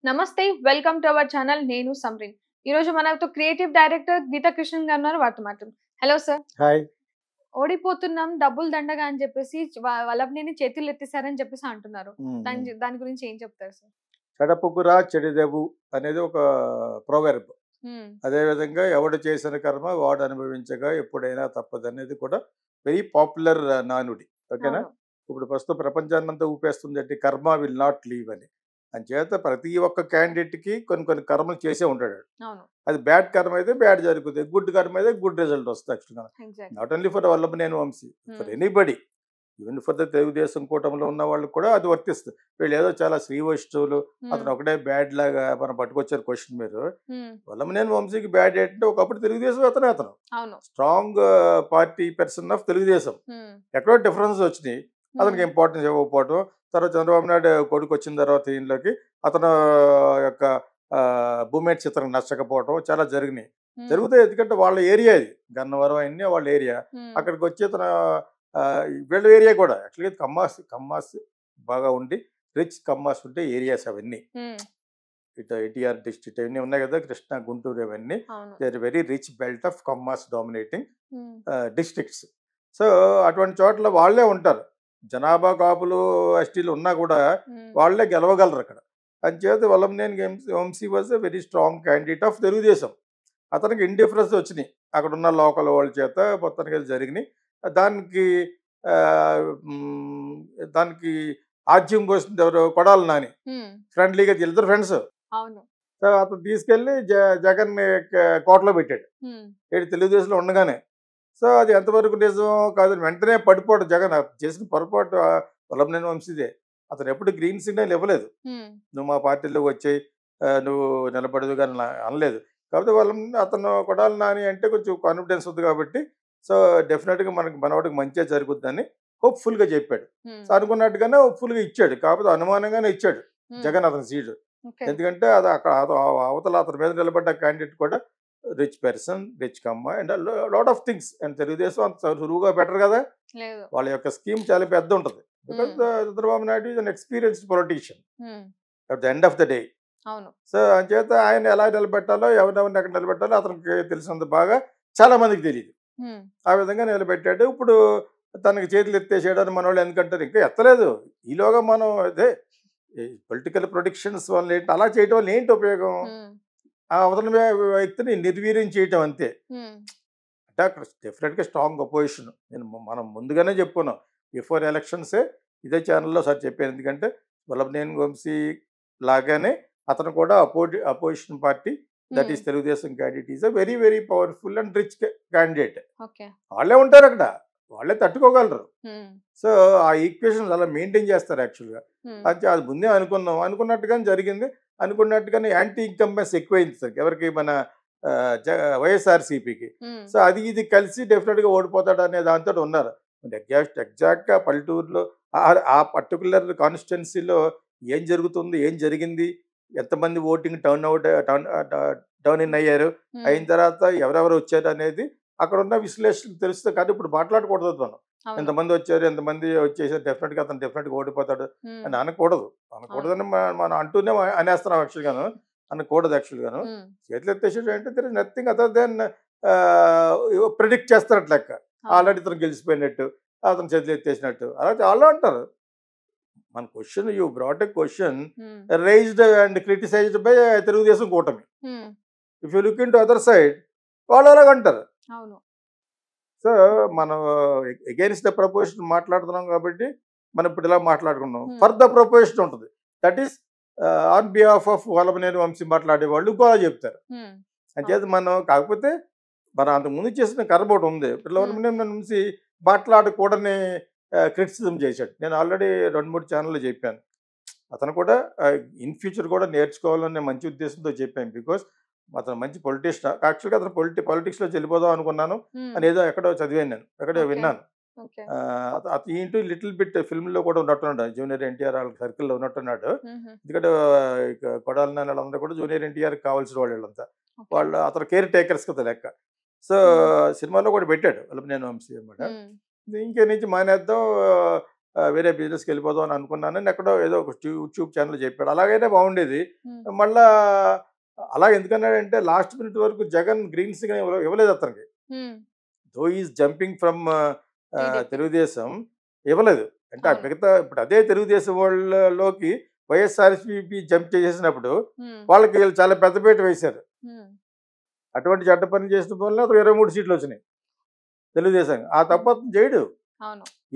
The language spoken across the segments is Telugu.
నమస్తే వెల్కమ్ టు అవర్ ఛానల్ నేను సమ్రిన్ ఈ రోజు మనతో క్రియేటివ్ డైరెక్టర్ గీతా కృష్ణన్ గారు ఉన్నారు వారితో మాట్లాడు హలో సార్ హాయ్. ఓడిపోతున్నాం డబ్బులు దండగా అని చెప్పేసి వల్లభనేని చేతులు ఎత్తేసారని చెప్పేసి అంటున్నారు దాని గురించి ఏం చెప్తారు సార్ చెడపుకురా చెడిదెవు అనేది ఒక ప్రోవెర్బ్. అదే విధంగా ఎవడు చేసిన కర్మ వాడు అనుభవించగా ఎప్పుడైనా తప్పదనేది కూడా వెరీ పాపులర్ నానుడి. ఓకేనా? ఇప్పుడు ప్రస్తుతం ప్రపంచాన్నంతా ఊపేస్తుంది అంటే కర్మ విల్ నాట్ లీవ్ అని. అంచేత ప్రతి ఒక్క క్యాండిడేట్కి కొన్ని కొన్ని కర్మలు చేసే ఉంటాడు. అది బ్యాడ్ కర్మ అయితే బ్యాడ్ జరుగుతుంది, గుడ్ కర్మ అయితే గుడ్ రిజల్ట్ వస్తుంది. యాక్చువల్గా not only for Vallabhaneni Vamsi, for anybody, even for the Telugu Desam కూటమిలో ఉన్న వాళ్ళకి కూడా అది వర్తిస్తుంది. వీళ్ళు ఏదో చాలా శ్రీవైష్ణవులు, అతను ఒకటే బ్యాడ్ లాగా మనం పట్టుకొచ్చారు క్వశ్చన్. మీరు వల్లభనేని వంశీకి బ్యాడ్ ఏంటంటే ఒకప్పుడు తెలుగుదేశం అతను strong party person of Telugu Desam. ఎక్కడో డిఫరెన్స్ వచ్చినాయి, అతనికి ఇంపార్టెన్స్ ఇవ్వకపోవడం. తర్వాత చంద్రబాబు నాయుడు కొడుకు వచ్చిన తర్వాత దీనిలోకి అతను యొక్క భూమేట్ చిత్రం నచ్చకపోవడం చాలా జరిగినాయి, జరుగుతాయి. ఎందుకంటే వాళ్ళ ఏరియా ఇది, గన్నవరం అన్నీ వాళ్ళ ఏరియా. అక్కడికి వచ్చి అతను వీళ్ళ ఏరియా కూడా యాక్చువల్గా కమ్మాస్ బాగా ఉండి, రిచ్ కమ్మాస్ ఉంటే ఏరియాస్ అవన్నీ ఇటు ఎన్టీఆర్ డిస్ట్రిక్ట్ అవన్నీ ఉన్నాయి కదా, కృష్ణా గుంటూరు అవన్నీ they are very rich belt of Kammas dominating districts. So అటువంటి చోట్ల వాళ్ళే ఉంటారు. జనాభా కాపులు ఎస్టీలు ఉన్నా కూడా వాళ్ళే గెలవగలరు అక్కడ. అంచేత Vallabhaneni Vamsi was a very strong candidate of Telugu Desam. అతనికి ఇండిఫరెన్స్ వచ్చినాయి అక్కడ ఉన్న లోకల్ వాళ్ళ చేత, మొత్తానికి జరిగినాయి. దానికి దానికి ఆజ్యం పోసింది ఎవరు? కొడాలి నాని. ఫ్రెండ్లీగా ఇద్దరు ఫ్రెండ్స్. సో అతను తీసుకెళ్ళి జగన్ కోటలో పెట్టాడు, ఏడు తెలుగుదేశంలో ఉండగానే. సో అది ఎంతవరకు నిజం కాదు, వెంటనే పడిపోవడం జగన్ చేసిన పొరపాటు వల్లభనేని వంశీదే. అతను ఎప్పుడు గ్రీన్ సిగ్నల్ ఇవ్వలేదు, నువ్వు మా పార్టీలోకి వచ్చాయి, నువ్వు నిలబడదు కానీ అనలేదు. కాకపోతే అతను కొడాలి నాని అంటే కొంచెం కాన్ఫిడెన్స్ ఉంది కాబట్టి, సో డెఫినెట్గా మనవాడికి మంచిగా జరుగుద్దని హోప్ఫుల్గా చెప్పాడు. సో అనుకున్నట్టుగానే హోప్ఫుల్గా ఇచ్చాడు, కాకపోతే అనుమానంగానే ఇచ్చాడు జగన్ అతని సీటు. ఎందుకంటే అది అక్కడ అవతల అతని మీద నిలబడ్డ క్యాండిడేట్ కూడా rich person, rich Kamma and lot of things. And Telugu Desam అంత సులువుగా బెటర్ కదా, వాళ్ళ యొక్క స్కీమ్ చాలా పెద్ద ఉంటుంది. Because Chandrababu Naidu is an experienced politician at the end of the day. So అంచేత ఆయన ఎలా నిలబెట్టాలో, ఎవరెవరిని ఎక్కడ నిలబెట్టాలో అతనికి తెలిసినంత బాగా చాలా మందికి తెలియదు. ఆ విధంగా నిలబెట్టాడు. ఇప్పుడు తనకి చేతులు ఎత్తేసేయడానికి మన వాళ్ళు ఎందుకంటారు, ఇంకా ఎత్తలేదు. ఈలోగా మనం అదే పొలిటికల్ ప్రొడిక్షన్స్ వల్ల ఏంటి అలా చేయటం వల్ల ఏంటి ఉపయోగం? ఆ అవతల వ్యక్తిని నిర్వీర్యం చేయటం అంతే. అంటే అక్కడ డెఫినెట్గా స్ట్రాంగ్ అపోజిషన్. మనం ముందుగానే చెప్పుకున్నాం, బిఫోర్ ఎలక్షన్సే ఇదే ఛానల్లో సార్ చెప్పాను. ఎందుకంటే వల్లభనేని వంశీ లాగానే అతను కూడా opposition party, that is Telugu Desam candidate is a very very powerful and rich candidate. వాళ్ళే ఉంటారు అక్కడ, వాళ్ళే తట్టుకోగలరు. సో ఆ ఈక్వేషన్స్ అలా మెయింటైన్ చేస్తారు యాక్చువల్గా. అది ముందే అనుకున్నట్టుగానే జరిగింది. అనుకున్నట్టుగానే యాంటీ ఇన్కంబెన్స్ ఎక్కువైంది సార్ ఎవరికి, మన వైఎస్ఆర్సీపీకి. సో అది ఇది కలిసి డెఫినెట్గా ఓడిపోతాడు అనే దాంతో ఉన్నారు. ఎగ్జాక్ట్గా పల్లెటూరులో ఆ పర్టికులర్ కాన్స్టిట్యున్సీలో ఏం జరుగుతుంది, ఏం జరిగింది, ఎంతమంది ఓటింగ్ టర్న్ ఇన్ అయ్యారు, అయిన తర్వాత ఎవరెవరు వచ్చారు అనేది అక్కడ ఉన్న విశ్లేషణ తెలుస్తుంది. కానీ ఇప్పుడు మాట్లాడకూడదు మనం, ఎంతమంది వచ్చారు, ఎంతమంది వచ్చేసారు, డెఫినెట్గా అతను డెఫినెట్గా ఓడిపోతాడు అని అనకూడదని మనం అంటూనే అనేస్తున్నాం. యాక్చువల్గాను అనకూడదు. యాక్చువల్గాను చేతులు ఎత్తేసాడు అంటే there is nothing other than predict చేస్తారట్ లెక్క. ఆల్రెడీ ఇతను గెలిచిపోయినట్టు, అతను చేతులు ఎత్తేసినట్టు అలా చాలా అంటారు. మన question, you brought a question raised and criticized by Telugu Desam కూటమి. If you look in to other side వాళ్ళు అలాగంటారు. సో మనం అగైన్స్ ద ప్రపోజిషన్ మాట్లాడుతున్నాం కాబట్టి మనం ఇప్పుడు ఇలా మాట్లాడుకున్నాం. ఫర్ ద ప్రపోజిషన్ ఉంటుంది, that is on behalf of Vallabhaneni Vamsi మాట్లాడే వాళ్ళు ఇంకోలా చెప్తారు. అంచేత మనం కాకపోతే మనం అంతకుముందు చేసిన కర్మ ఒకటి ఉంది. వల్లభనేని వంశీ మాట్లాడకూడని క్రిటిసిజం చేశాడు. నేను ఆల్రెడీ 2-3 ఛానల్లో చెప్పాను. అతను కూడా ఇన్ ఫ్యూచర్ కూడా నేర్చుకోవాలనే మంచి ఉద్దేశంతో చెప్పాను. బికాస్ అతను మంచి పొలిటీషియన్. యాక్చువల్గా అతను పొలిటిక్స్లో వెళ్ళిపోదాం అనుకున్నాను అని ఏదో ఎక్కడో చదివాను, నేను ఎక్కడో విన్నాను. ఇంటూ లిటిల్ బిట్ ఫిల్మ్లో కూడా ఉన్నట్టున్నాడు, జూనియర్ ఎన్టీఆర్ వాళ్ళ సర్కిల్లో ఉన్నట్టున్నాడు. ఎందుకంటే కొడాలి నాని వాళ్ళందరూ కూడా జూనియర్ ఎన్టీఆర్ కావాల్సిన వాళ్ళంతా, వాళ్ళు అతను కేర్ టేకర్స్ కదా లెక్క. సో సినిమాలో కూడా పెట్టాడు వల్లభనేని వంశీ అన్నమాట. ఇంకే నుంచి మానేద్దాం, వేరే బిజినెస్కి వెళ్ళిపోదాం అని అనుకున్నానని ఎక్కడో ఏదో ఒక యూట్యూబ్ ఛానల్ చెప్పాడు. అలాగైతే బాగుండేది. మళ్ళా అలా ఎందుకన్నాడంటే లాస్ట్ మినిట్ వరకు జగన్ గ్రీన్ సిగ్నల్ ఇవ్వలేదు అతనికి. Though is jumping from Telugu Desam ఇవ్వలేదు. అంటే మిగతా ఇప్పుడు అదే తెలుగుదేశం వాళ్ళలోకి వైఎస్ఆర్సీపీ జంప్ చేసేసినప్పుడు వాళ్ళకి వీళ్ళు చాలా పెద్దపీట వేశారు. అటువంటి చెడ్డ పని చేసిన వల్ల అతను 23 సీట్లు వచ్చినాయి తెలుగుదేశం. ఆ తప్ప అతను చేయడు.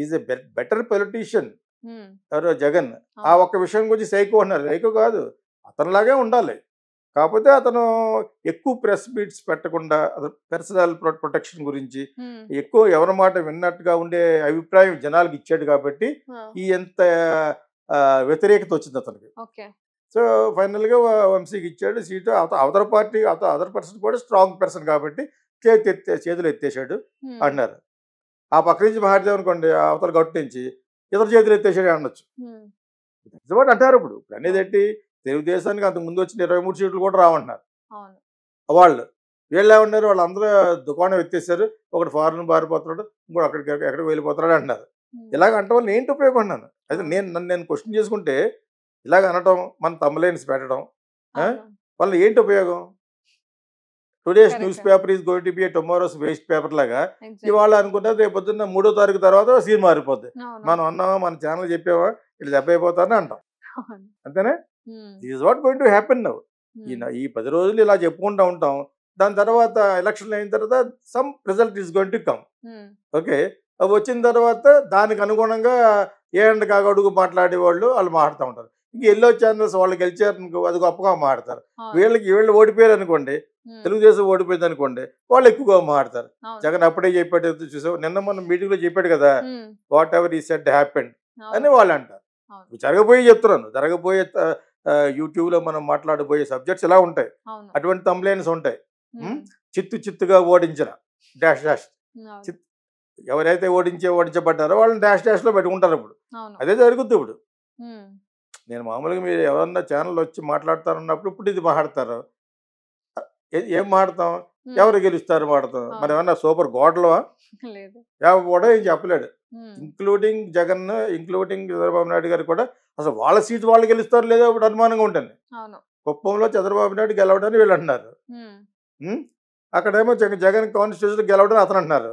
ఈజ్ ఎ బెటర్ పొలిటీషియన్ ఎవరో జగన్. ఆ ఒక్క విషయం గురించి సైకో అన్నారు. సైకో కాదు, అతనిలాగే ఉండాలి. కాకపోతే అతను ఎక్కువ ప్రెస్ మీట్స్ పెట్టకుండా పర్సనల్ ప్రొటెక్షన్ గురించి ఎక్కువ ఎవరి మాట విన్నట్టుగా ఉండే అభిప్రాయం జనాలకు ఇచ్చాడు కాబట్టి ఈ ఎంత వ్యతిరేకత వచ్చింది అతనికి. సో ఫైనల్గా వంశీకి ఇచ్చాడు సీటు. అవతల పార్టీ అదర్ పర్సన్ కూడా స్ట్రాంగ్ పర్సన్ కాబట్టి చేతులు ఎత్తేసాడు అన్నారు. ఆ పక్క నుంచి మాట్లాడదాం అనుకోండి, అవతల గట్టు నుంచి ఇతర చేతులు ఎత్తేసాడు అనొచ్చు. నిజమాట అంటారు. ఇప్పుడు అనేది ఏంటి, తెలుగుదేశానికి అంతకు ముందు వచ్చిన 23 సీట్లు కూడా రావంటున్నారు వాళ్ళు. వీళ్ళు ఏమన్నారు, వాళ్ళందరూ దుకాణం ఎత్తేసారు, ఒకటి ఫారెన్ పారిపోతున్నాడు, ఇంకోటి ఎక్కడికి వెళ్ళిపోతున్నాడు అంటున్నారు. ఇలాగ అంటాం వల్ల ఏంటి ఉపయోగం అన్నాను. అయితే నేను క్వశ్చన్ చేసుకుంటే ఇలాగ అనటం, మన తమ్ములైన్స్ పెట్టడం వల్ల ఏంటి ఉపయోగం? Today's news paper is going to be tomorrow's waste paper లాగా ఇవాళ అనుకుంటారు, రేపు పొద్దున్న 3వ తారీఖు తర్వాత సీన్ మారిపోద్ది. మనం అన్నామా, మన ఛానల్ చెప్పామా, ఇట్లా దెబ్బ అయిపోతారని అంటాం. అంతేనే, is what going to happen now. ఈ 10 రోజులు ఇలా చెప్పుకుంటూ ఉంటాం. దాని తర్వాత ఎలక్షన్ అయిన తర్వాత some result is going to come. Okay, అవి వచ్చిన తర్వాత దానికి అనుగుణంగా ఏ అండ్ కాగడుగు మాట్లాడే వాళ్ళు మాట్లాడుతూ ఉంటారు. ఇంక ఎల్లో ఛానల్స్ వాళ్ళు గెలిచారు అది గొప్పగా మాట్లాడతారు. వీళ్ళు ఓడిపోయారు అనుకోండి, తెలుగుదేశం ఓడిపోయింది అనుకోండి, వాళ్ళు ఎక్కువగా మాట్లాడతారు. జగన్ అప్పుడే చెప్పాడు, చూసావు నిన్న మనం మీటింగ్ లో చెప్పాడు కదా, వాట్ ఎవర్ ఈ సెడ్ హ్యాపెండ్ అని వాళ్ళు అంటారు. జరగబోయే చెప్తున్నాను, జరగబోయే యూట్యూబ్ లో మనం మాట్లాడబోయే సబ్జెక్ట్స్ ఇలా ఉంటాయి. అటువంటి థంబ్నెయిల్స్ ఉంటాయి. చిత్తుగా ఓడించిన డాష్ డాష్, ఎవరైతే ఓడించబడ్డారో వాళ్ళని డాష్ డాష్ లో పెట్టుకుంటారు. ఇప్పుడు అదే జరుగుద్ది. ఇప్పుడు నేను మామూలుగా మీరు ఎవరన్నా ఛానల్ వచ్చి మాట్లాడతారన్నప్పుడు ఇప్పుడు ఇది మాట్లాడతారు. ఏం మాడతాం, ఎవరు గెలుస్తారు మాడతాం. మరి ఏమన్నా సూపర్ గోడలవా? కూడా ఏం చెప్పలేడు. ఇంక్లూడింగ్ జగన్, ఇంక్లూడింగ్ చంద్రబాబు నాయుడు గారు కూడా అసలు వాళ్ళ సీటు వాళ్ళు గెలుస్తారు లేదో ఇప్పుడు అనుమానంగా ఉంటుంది. కుప్పంలో చంద్రబాబు నాయుడు గెలవడానికి వీళ్ళు అంటున్నారు, అక్కడేమో జగన్ కాన్స్టిట్యూషన్ గెలవడం అతను అంటున్నారు.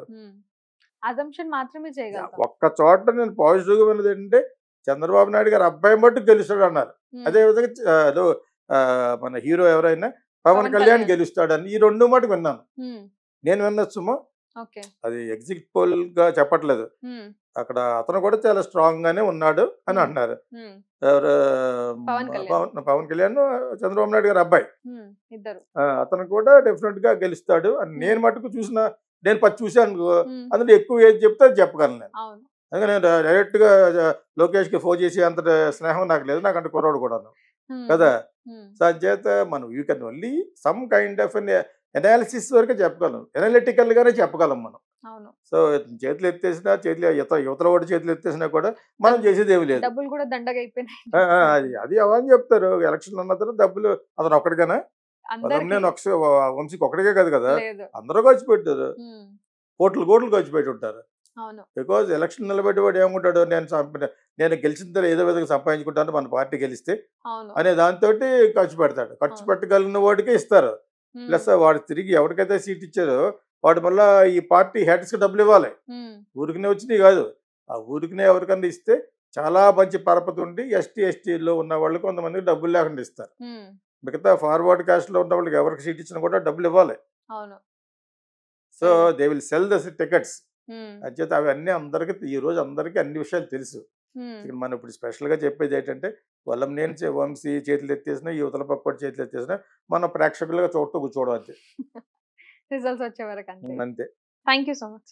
ఒక్క చోట నేను పాజిటివ్గా విన్నది ఏంటంటే చంద్రబాబు నాయుడు గారు అబ్బాయి మట్టుకు గెలుస్తాడు అన్నారు. అదేవిధంగా మన హీరో ఎవరైనా పవన్ కళ్యాణ్ గెలుస్తాడని ఈ 2 మటుకు విన్నాను. నేను విన్నచ్చుమో, అది ఎగ్జిట్ పోల్ గా చెప్పట్లేదు. అక్కడ అతను కూడా చాలా స్ట్రాంగ్ గానే ఉన్నాడు అని అంటున్నారు. పవన్ కళ్యాణ్ చంద్రబాబు నాయుడు గారు అబ్బాయి, అతను కూడా డెఫినెట్ గా గెలుస్తాడు అని నేను మటుకు నేను చూశాను. అందులో ఎక్కువ ఏది చెప్తే అది చెప్పగలను నేను. అందుకని నేను డైరెక్ట్ గా లోకేష్ కి ఫోన్ చేసి అంత స్నేహం నాకు లేదు, నాకంటే కుర్రాడు కూడా కదా. దాని చేత మనం you can only some kind of analysis వరకు చెప్పగలం, ఎనాలిటికల్ గానే చెప్పగలం మనం. సో చేతులు ఎత్తేసినా, యువతల వాడి చేతులు ఎత్తేసినా కూడా మనం చేసేది ఏమి లేదు. అది అవని చెప్తారు. ఎలక్షన్ అన్న తర్వాత డబ్బులు అతను ఒక్కడికైనా, నేను వంశీకి ఒక్కడికే కాదు కదా, అందరూ ఖర్చు పెట్టారు, కోట్లు ఖర్చు పెట్టి ఉంటారు. బికాజ్ ఎలక్షన్ నిలబెట్టేవాడు ఏముంటాడు, నేను గెలిచిన తర్వాత ఏదో విధంగా సంపాదించుకుంటాను మన పార్టీ గెలిస్తే అనే దాంతో ఖర్చు పెడతాడు. ఖర్చు పెట్టగలిగిన వాడికే ఇస్తారు. ప్లస్ వాడు తిరిగి ఎవరికైతే సీట్ ఇచ్చారో వాడు మళ్ళీ ఈ పార్టీ హెడ్స్కి డబ్బులు ఇవ్వాలి. ఊరికనే వచ్చినాయి కాదు, ఆ ఊరికనే ఎవరికన్నా ఇస్తే చాలా మంచి పరపతి ఉండి ఎస్టీలో ఉన్న వాళ్ళు కొంతమందికి డబ్బులు లేకుండా ఇస్తారు. మిగతా ఫార్వర్డ్ కాస్ట్లో ఉన్న వాళ్ళకి ఎవరికి సీట్ ఇచ్చినా కూడా డబ్బులు ఇవ్వాలి. So they will sell the tickets. అంచేత అవన్నీ అందరికి ఈ రోజు అందరికీ అన్ని విషయాలు తెలుసు. మనం ఇప్పుడు స్పెషల్గా చెప్పేది ఏంటంటే వల్లంనేని వంశీ చేతులు ఎత్తేసినా, యువతల పక్క చేతులు ఎత్తేసినా మన ప్రేక్షకులుగా చూడటం కూర్చోవడం అంతే. రిజల్ట్స్ వచ్చే వరకు అంతే. Thank you so much.